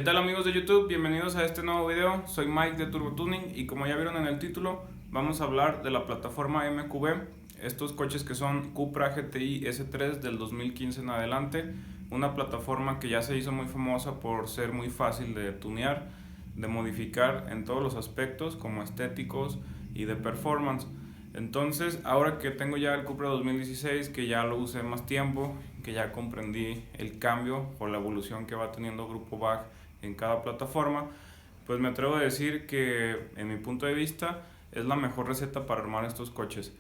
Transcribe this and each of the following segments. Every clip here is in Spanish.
¿Qué tal amigos de YouTube? Bienvenidos a este nuevo video. Soy Mike de Turbo Tuning y como ya vieron en el título, vamos a hablar de la plataforma MQB, estos coches que son Cupra GTI S3 del 2015 en adelante, una plataforma que ya se hizo muy famosa por ser muy fácil de tunear, de modificar en todos los aspectos como estéticos y de performance. Entonces, ahora que tengo ya el Cupra 2016, que ya lo usé más tiempo, que ya comprendí el cambio o la evolución que va teniendo Grupo BAG en cada plataforma, pues me atrevo a decir que en mi punto de vista es la mejor receta para armar estos coches.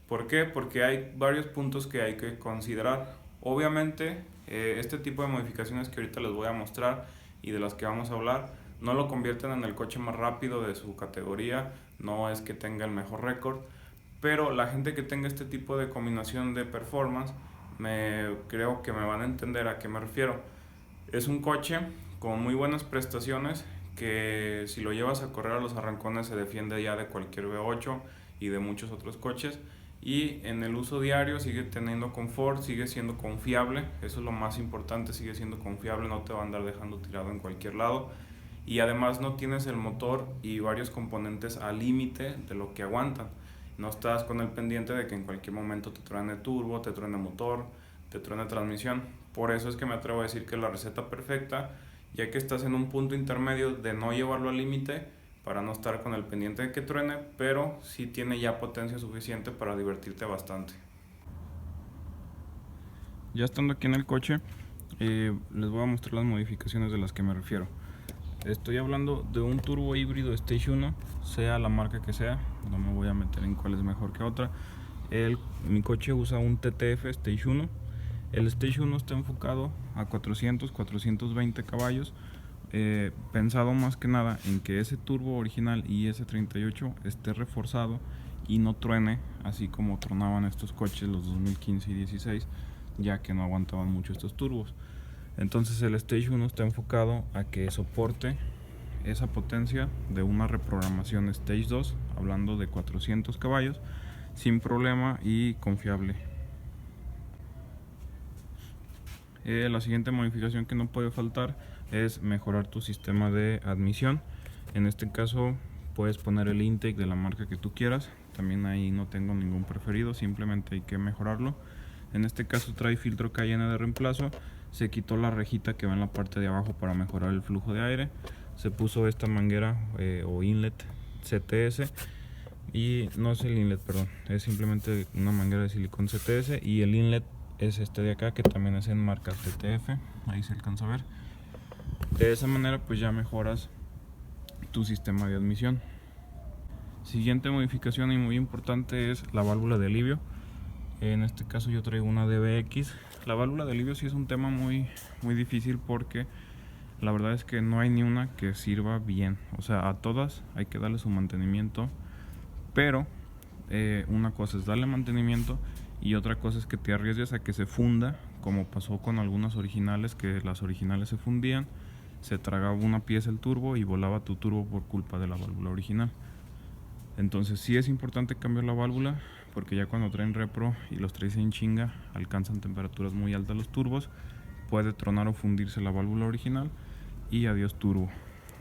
¿Por qué? Porque hay varios puntos que hay que considerar. Obviamente, este tipo de modificaciones que ahorita les voy a mostrar y de las que vamos a hablar no lo convierten en el coche más rápido de su categoría, no es que tenga el mejor récord, pero la gente que tenga este tipo de combinación de performance, creo que me van a entender a qué me refiero. Es un coche con muy buenas prestaciones que si lo llevas a correr a los arrancones se defiende ya de cualquier V8 y de muchos otros coches, y en el uso diario sigue teniendo confort, sigue siendo confiable, eso es lo más importante, sigue siendo confiable, no te va a andar dejando tirado en cualquier lado, y además no tienes el motor y varios componentes al límite de lo que aguantan. No estás con el pendiente de que en cualquier momento te truene turbo, te truene motor, te truene transmisión. Por eso es que me atrevo a decir que es la receta perfecta, ya que estás en un punto intermedio de no llevarlo al límite para no estar con el pendiente de que truene, pero sí tiene ya potencia suficiente para divertirte bastante. Ya estando aquí en el coche, les voy a mostrar las modificaciones de las que me refiero. Estoy hablando de un turbo híbrido Stage 1, sea la marca que sea, no me voy a meter en cuál es mejor que otra. Mi coche usa un TTF Stage 1. El Stage 1 está enfocado a 420 caballos, pensado más que nada en que ese turbo original y ese 38 esté reforzado y no truene, así como tronaban estos coches los 2015 y 16, ya que no aguantaban mucho estos turbos. Entonces el Stage 1 está enfocado a que soporte esa potencia de una reprogramación Stage 2, hablando de 400 caballos, sin problema y confiable. La siguiente modificación que no puede faltar es mejorar tu sistema de admisión. En este caso puedes poner el intake de la marca que tú quieras, también ahí no tengo ningún preferido, simplemente hay que mejorarlo. En este caso trae filtro Cayenne de reemplazo, se quitó la rejita que va en la parte de abajo para mejorar el flujo de aire, se puso esta manguera o inlet CTS, y no es el inlet, perdón, es simplemente una manguera de silicón CTS, y el inlet es este de acá que también es en marca TTF, ahí se alcanza a ver. De esa manera pues ya mejoras tu sistema de admisión. Siguiente modificación y muy importante es la válvula de alivio. En este caso yo traigo una DBX. La válvula de alivio sí es un tema muy difícil, porque la verdad es que no hay ni una que sirva bien. O sea, a todas hay que darle su mantenimiento, pero una cosa es darle mantenimiento y otra cosa es que te arriesgues a que se funda, como pasó con algunas originales, que las originales se fundían, se tragaba una pieza el turbo y volaba tu turbo por culpa de la válvula original. Entonces sí es importante cambiar la válvula, porque ya cuando traen repro y los traes en chinga alcanzan temperaturas muy altas los turbos, puede tronar o fundirse la válvula original y adiós turbo.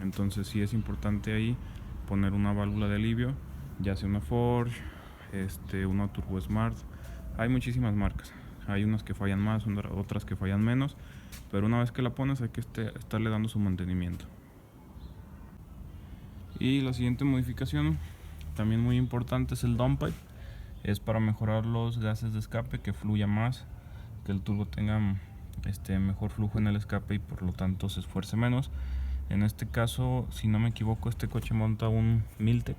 Entonces sí es importante ahí poner una válvula de alivio, ya sea una Forge, una Turbo Smart. Hay muchísimas marcas, hay unas que fallan más, otras que fallan menos, pero una vez que la pones hay que estarle dando su mantenimiento. Y la siguiente modificación, también muy importante, es el downpipe. Es para mejorar los gases de escape, que fluya más, que el turbo tenga mejor flujo en el escape y por lo tanto se esfuerce menos. En este caso, si no me equivoco, este coche monta un Miltec,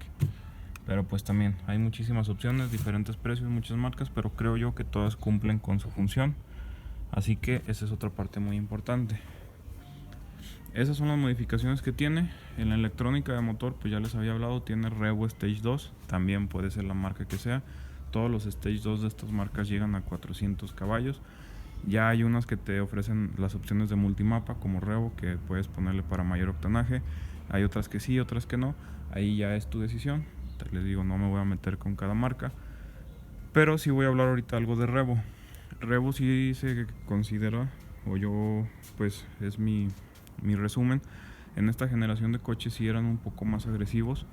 pero pues también hay muchísimas opciones, diferentes precios, muchas marcas, pero creo yo que todas cumplen con su función, así que esa es otra parte muy importante. Esas son las modificaciones que tiene. En la electrónica de motor, pues ya les había hablado, tiene Revo Stage 2, también puede ser la marca que sea. Todos los Stage 2 de estas marcas llegan a 400 caballos. Ya hay unas que te ofrecen las opciones de multimapa, como Revo, que puedes ponerle para mayor octanaje. Hay otras que sí, otras que no. Ahí ya es tu decisión. Les digo, no me voy a meter con cada marca, pero sí voy a hablar ahorita algo de Revo. Revo sí se considera, o yo, pues es mi resumen, en esta generación de coches sí eran un poco más agresivos.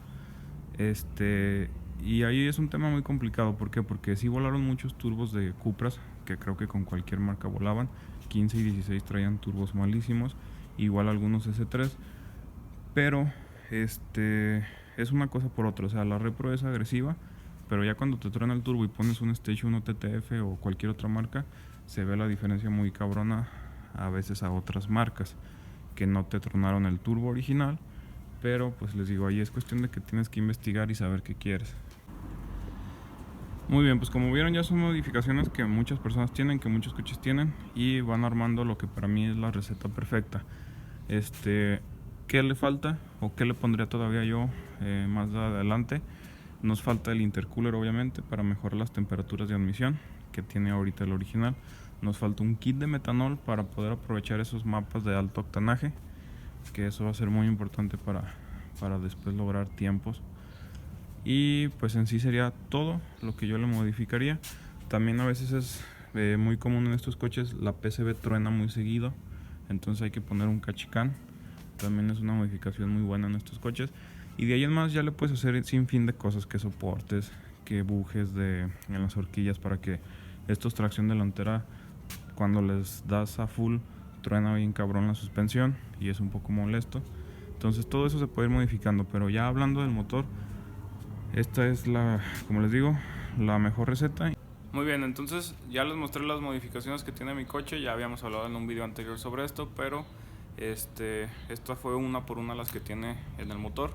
Y ahí es un tema muy complicado. ¿Por qué? Porque sí volaron muchos turbos de Cupras, que creo que con cualquier marca volaban. 15 y 16 traían turbos malísimos, igual algunos S3. Pero es una cosa por otra. O sea, la Repro es agresiva, pero ya cuando te truena el turbo y pones un Stage 1 TTF o cualquier otra marca, se ve la diferencia muy cabrona a veces a otras marcas que no te tronaron el turbo original. Pero pues les digo, ahí es cuestión de que tienes que investigar y saber qué quieres. Muy bien, pues como vieron ya son modificaciones que muchas personas tienen, que muchos coches tienen, y van armando lo que para mí es la receta perfecta. ¿Qué le falta o qué le pondría todavía yo más adelante? Nos falta el intercooler, obviamente, para mejorar las temperaturas de admisión que tiene ahorita el original. Nos falta un kit de metanol para poder aprovechar esos mapas de alto octanaje, que eso va a ser muy importante para después lograr tiempos. Y pues en sí sería todo lo que yo le modificaría. También a veces es muy común en estos coches, la PCB truena muy seguido, entonces hay que poner un cachicán. También es una modificación muy buena en estos coches. Y de ahí en más ya le puedes hacer sin fin de cosas, que soportes, que bujes en las horquillas para que estos tracción delantera, cuando les das a full, truena bien cabrón la suspensión y es un poco molesto. Entonces todo eso se puede ir modificando, pero ya hablando del motor, esta es como les digo, la mejor receta. Muy bien, entonces ya les mostré las modificaciones que tiene mi coche. Ya habíamos hablado en un video anterior sobre esto, pero esta fue una por una las que tiene en el motor.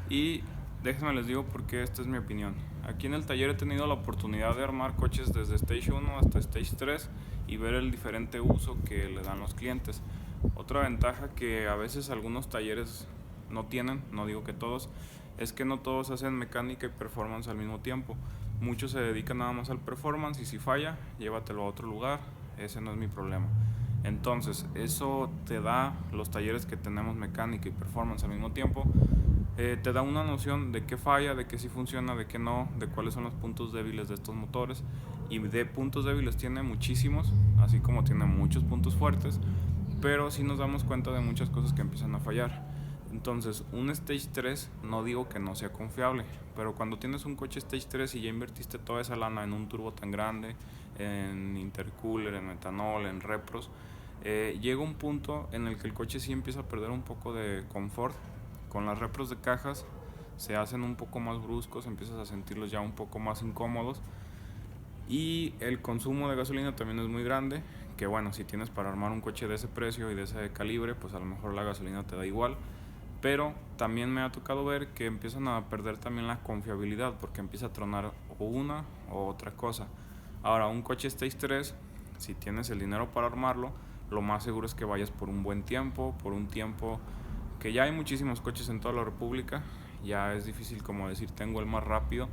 Y déjenme les digo porque esta es mi opinión. Aquí en el taller he tenido la oportunidad de armar coches desde Stage 1 hasta Stage 3 y ver el diferente uso que le dan los clientes. Otra ventaja que a veces algunos talleres no tienen, no digo que todos, es que no todos hacen mecánica y performance al mismo tiempo. Muchos se dedican nada más al performance y si falla, llévatelo a otro lugar, ese no es mi problema. Entonces, eso te da, los talleres que tenemos mecánica y performance al mismo tiempo, te da una noción de qué falla, de qué sí funciona, de qué no, de cuáles son los puntos débiles de estos motores. Y de puntos débiles tiene muchísimos, así como tiene muchos puntos fuertes, pero sí nos damos cuenta de muchas cosas que empiezan a fallar. Entonces, un Stage 3 no digo que no sea confiable, pero cuando tienes un coche Stage 3 y ya invertiste toda esa lana en un turbo tan grande, en intercooler, en metanol, en repros, llega un punto en el que el coche sí empieza a perder un poco de confort. Con las repros de cajas se hacen un poco más bruscos, empiezas a sentirlos ya un poco más incómodos, y el consumo de gasolina también es muy grande, que bueno, si tienes para armar un coche de ese precio y de ese calibre, pues a lo mejor la gasolina te da igual. Pero también me ha tocado ver que empiezan a perder también la confiabilidad, porque empieza a tronar o una o otra cosa. Ahora, un coche Stage 3, si tienes el dinero para armarlo, lo más seguro es que vayas por un buen tiempo, por un tiempo que ya hay muchísimos coches en toda la República. Ya es difícil como decir tengo el más rápido,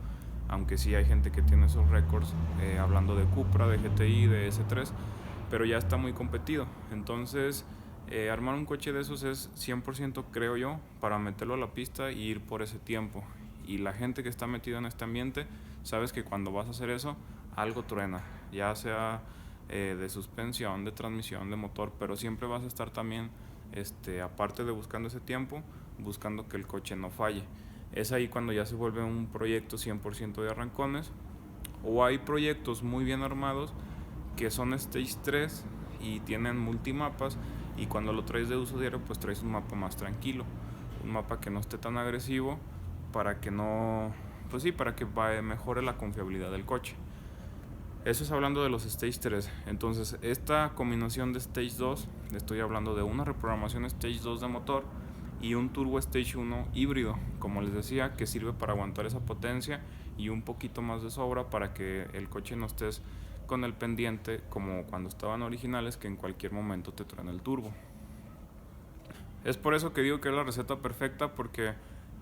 aunque sí hay gente que tiene esos récords, hablando de Cupra, de GTI, de S3, pero ya está muy competido. Entonces armar un coche de esos es 100%, creo yo, para meterlo a la pista y ir por ese tiempo. Y la gente que está metida en este ambiente, sabes que cuando vas a hacer eso, algo truena, ya sea de suspensión, de transmisión, de motor, pero siempre vas a estar también, aparte de buscando ese tiempo, buscando que el coche no falle. Es ahí cuando ya se vuelve un proyecto 100% de arrancones, o hay proyectos muy bien armados que son Stage 3 y tienen multimapas, y cuando lo traes de uso diario pues traes un mapa más tranquilo, un mapa que no esté tan agresivo, para que no, pues sí, para que mejore la confiabilidad del coche. Eso es hablando de los Stage 3. Entonces esta combinación de Stage 2, estoy hablando de una reprogramación Stage 2 de motor y un turbo Stage 1 híbrido, como les decía, que sirve para aguantar esa potencia y un poquito más de sobra para que el coche no estés con el pendiente como cuando estaban originales, que en cualquier momento te truena el turbo. Es por eso que digo que es la receta perfecta, porque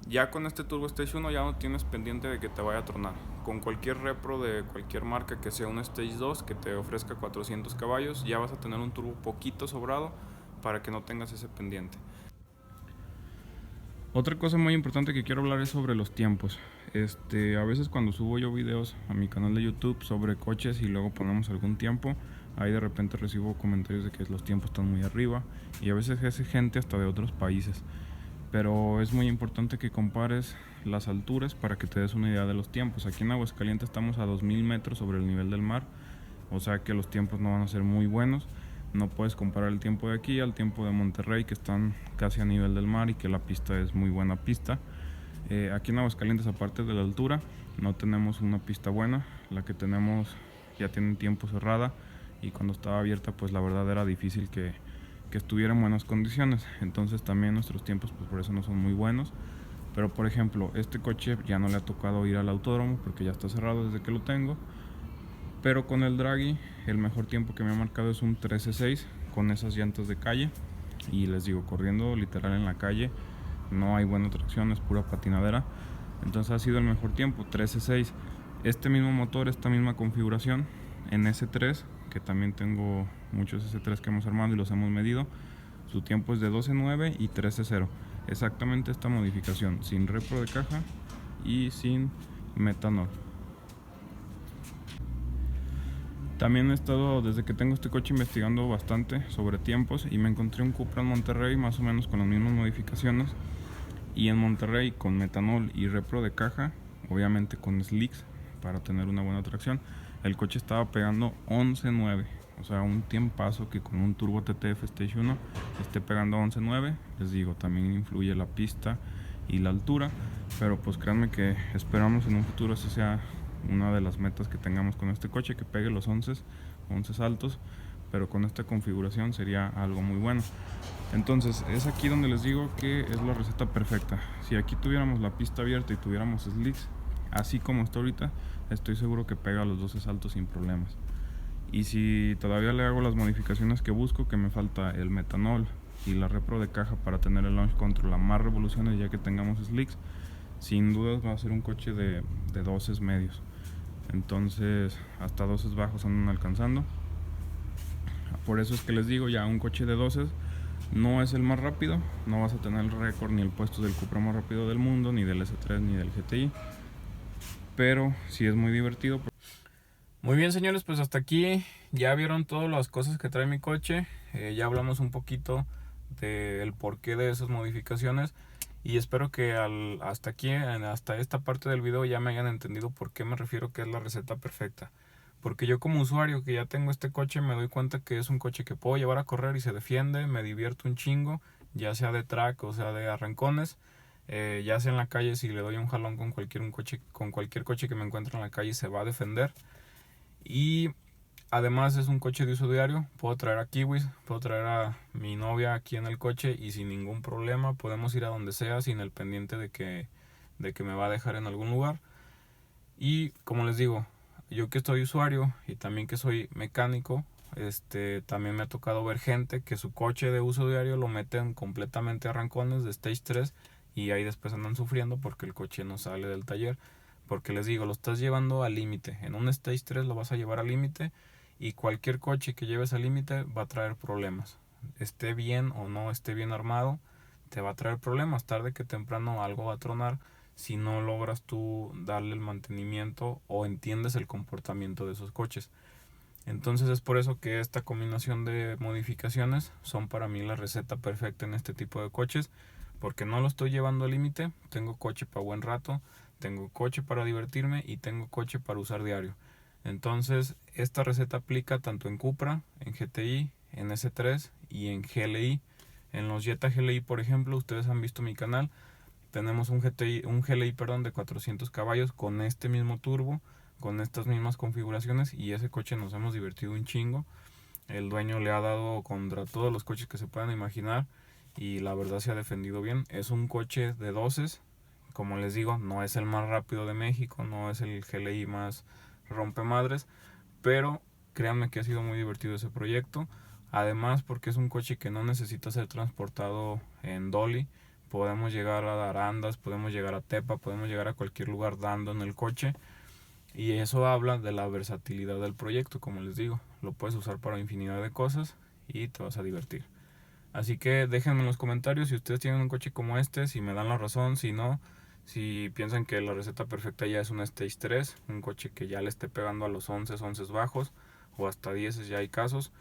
ya con este Turbo Stage 1 ya no tienes pendiente de que te vaya a tronar. Con cualquier repro de cualquier marca que sea un Stage 2 que te ofrezca 400 caballos, ya vas a tener un turbo poquito sobrado para que no tengas ese pendiente. Otra cosa muy importante que quiero hablar es sobre los tiempos. A veces cuando subo yo videos a mi canal de YouTube sobre coches y luego ponemos algún tiempo, Ahí de repente recibo comentarios de que los tiempos están muy arriba y a veces es gente hasta de otros países. Pero es muy importante que compares las alturas para que te des una idea de los tiempos. Aquí en Aguascalientes estamos a 2000 metros sobre el nivel del mar, o sea que los tiempos no van a ser muy buenos. No puedes comparar el tiempo de aquí al tiempo de Monterrey, que están casi a nivel del mar y que la pista es muy buena pista. Aquí en Aguascalientes, aparte de la altura, no tenemos una pista buena. La que tenemos ya tiene tiempo cerrada y cuando estaba abierta pues la verdad era difícil que estuviera en buenas condiciones. Entonces también nuestros tiempos pues por eso no son muy buenos. Pero por ejemplo, este coche ya no le ha tocado ir al autódromo porque ya está cerrado desde que lo tengo. Pero con el Dragy el mejor tiempo que me ha marcado es un 13.6 con esas llantas de calle. Y les digo, corriendo literal en la calle no hay buena tracción, es pura patinadera. Entonces ha sido el mejor tiempo, 13.6. Este mismo motor, esta misma configuración en S3, que también tengo muchos S3 que hemos armado y los hemos medido, su tiempo es de 12.9 y 13.0. Exactamente esta modificación, sin repro de caja y sin metanol. También he estado, desde que tengo este coche, investigando bastante sobre tiempos y me encontré un Cupra en Monterrey más o menos con las mismas modificaciones. Y en Monterrey con metanol y repro de caja, obviamente con slicks para tener una buena tracción, el coche estaba pegando 11.9. O sea, un tiempazo que con un Turbo TTF Stage 1 esté pegando 11.9. Les digo, también influye la pista y la altura, pero pues créanme que esperamos en un futuro esa sea una de las metas que tengamos con este coche, que pegue los 11 altos, pero con esta configuración sería algo muy bueno. Entonces es aquí donde les digo que es la receta perfecta. Si aquí tuviéramos la pista abierta y tuviéramos slicks, así como está ahorita, estoy seguro que pega los 12 saltos sin problemas. Y si todavía le hago las modificaciones que busco, que me falta el metanol y la repro de caja para tener el launch control a más revoluciones ya que tengamos slicks, sin dudas va a ser un coche de 12 medios. Entonces hasta 12 bajos andan alcanzando. Por eso es que les digo, ya un coche de 12 no es el más rápido, no vas a tener el récord ni el puesto del Cupra más rápido del mundo, ni del S3 ni del GTI, pero sí es muy divertido. Muy bien, señores, pues hasta aquí ya vieron todas las cosas que trae mi coche. Ya hablamos un poquito del porqué de esas modificaciones y espero que hasta aquí, hasta esta parte del video, ya me hayan entendido por qué me refiero que es la receta perfecta. Porque yo como usuario que ya tengo este coche me doy cuenta que es un coche que puedo llevar a correr y se defiende, me divierto un chingo, ya sea de track o sea de arrancones. Ya sea en la calle, si le doy un jalón con cualquier coche que me encuentre en la calle, se va a defender. Y además es un coche de uso diario, puedo traer a Kiwis, puedo traer a mi novia aquí en el coche y sin ningún problema podemos ir a donde sea sin el pendiente de que me va a dejar en algún lugar. Y como les digo, yo que estoy usuario y también que soy mecánico, también me ha tocado ver gente que su coche de uso diario lo meten completamente a arrancones de Stage 3 y ahí después andan sufriendo porque el coche no sale del taller. Porque les digo, lo estás llevando al límite. En un Stage 3 lo vas a llevar al límite y cualquier coche que lleves al límite va a traer problemas. Esté bien o no esté bien armado, te va a traer problemas. Tarde que temprano algo va a tronar si no logras tú darle el mantenimiento o entiendes el comportamiento de esos coches. Entonces es por eso que esta combinación de modificaciones son para mí la receta perfecta en este tipo de coches, porque no lo estoy llevando al límite, tengo coche para buen rato, tengo coche para divertirme y tengo coche para usar diario. Entonces esta receta aplica tanto en Cupra, en GTI, en S3 y en GLI. En los Jetta GLI, por ejemplo, ustedes han visto mi canal, tenemos un GLI de 400 caballos con este mismo turbo, con estas mismas configuraciones, y ese coche nos hemos divertido un chingo. El dueño le ha dado contra todos los coches que se puedan imaginar y la verdad se ha defendido bien. Es un coche de 12, como les digo, no es el más rápido de México, no es el GLI más rompemadres, pero créanme que ha sido muy divertido ese proyecto. Además, porque es un coche que no necesita ser transportado en dolly, podemos llegar a Arandas, podemos llegar a Tepa, podemos llegar a cualquier lugar dando en el coche. Y eso habla de la versatilidad del proyecto, como les digo. Lo puedes usar para infinidad de cosas y te vas a divertir. Así que déjenme en los comentarios si ustedes tienen un coche como este, si me dan la razón, si no, si piensan que la receta perfecta ya es un Stage 3, un coche que ya le esté pegando a los 11 bajos, o hasta 10 ya hay casos.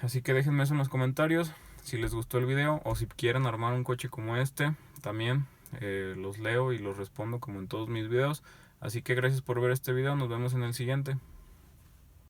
Así que déjenme eso en los comentarios si les gustó el video, o si quieren armar un coche como este también. Los leo y los respondo como en todos mis videos. Así que gracias por ver este video, nos vemos en el siguiente.